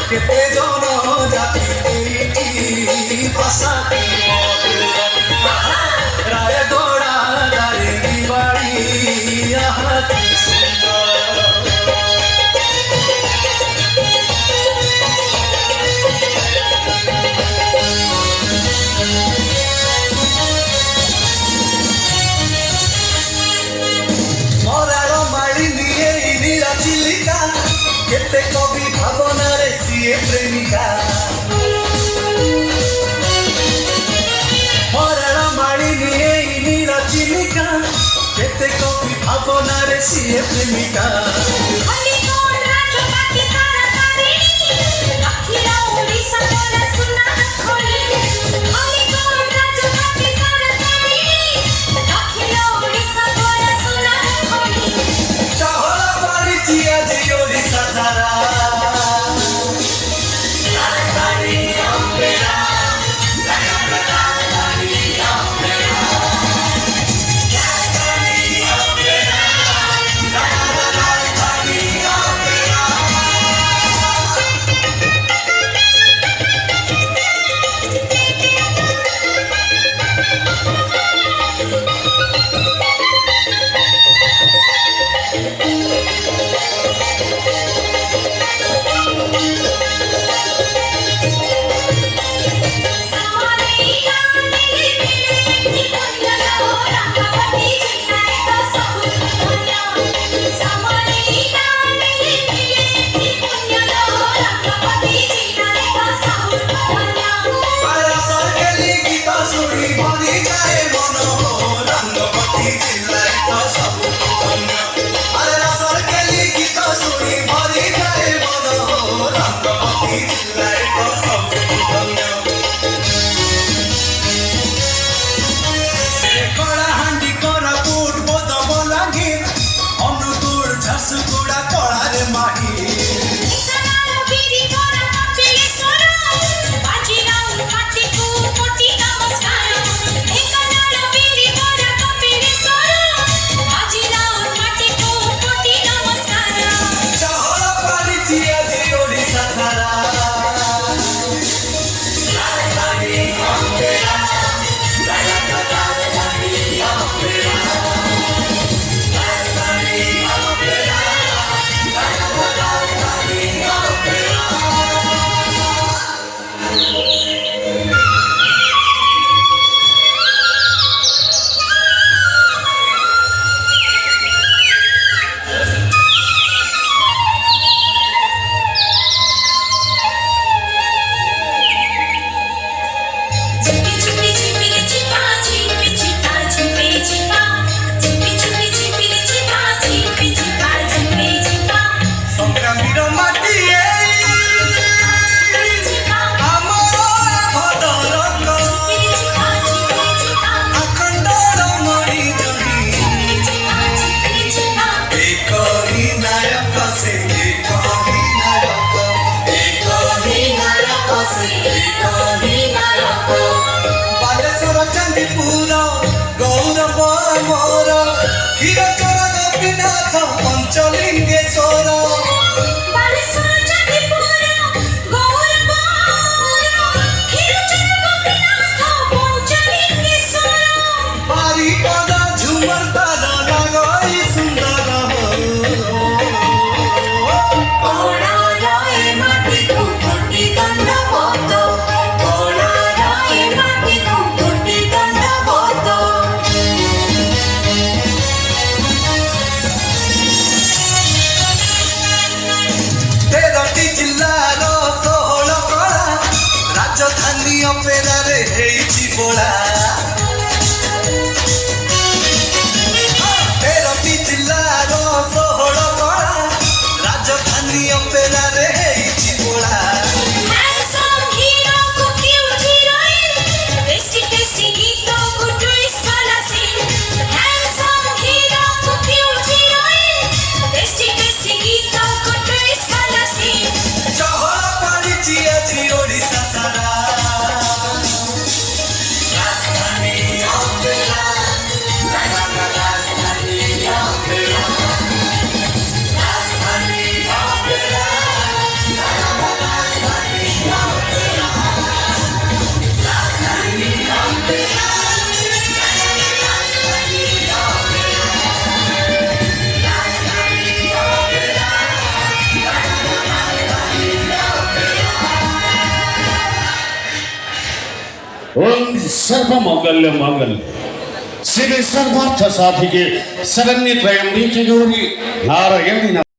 केते जन जाति भाषा रायगढ़ा दारिंगबाड़ी चिलिका केते कवि भावना रे सीए प्रेमिका मरण माड़ी निये नीरा चिलिका केते कवि भावना रे सीए प्रेमिका ଅପେରାରେ ହେଇଛି ବୋଳା 13ଟି ଜିଲ୍ଲାର 16 କଳା ରାଜଧାନୀ ଅପେରାରେ ହେଇଛି ବୋଳା Handsome hero को cute heroine, tasty tasty गीतों को twist वाला scene. Handsome hero को cute heroine, tasty tasty गीतों को twist वाला scene. ଚହଳ ପଡ଼ିଛି ଆଜି ଓଡ଼ିଶା ସାରା ରାଜଧାନୀ ଅପେରା ରାଜଧାନୀ ଅପେରା ରାଜଧାନୀ ଅପେରା ओम सर्व मंगल्य मंगल्य शिव सर्वार्थ साधिके शरण्य त्र्यंबिके गौरी नारायणी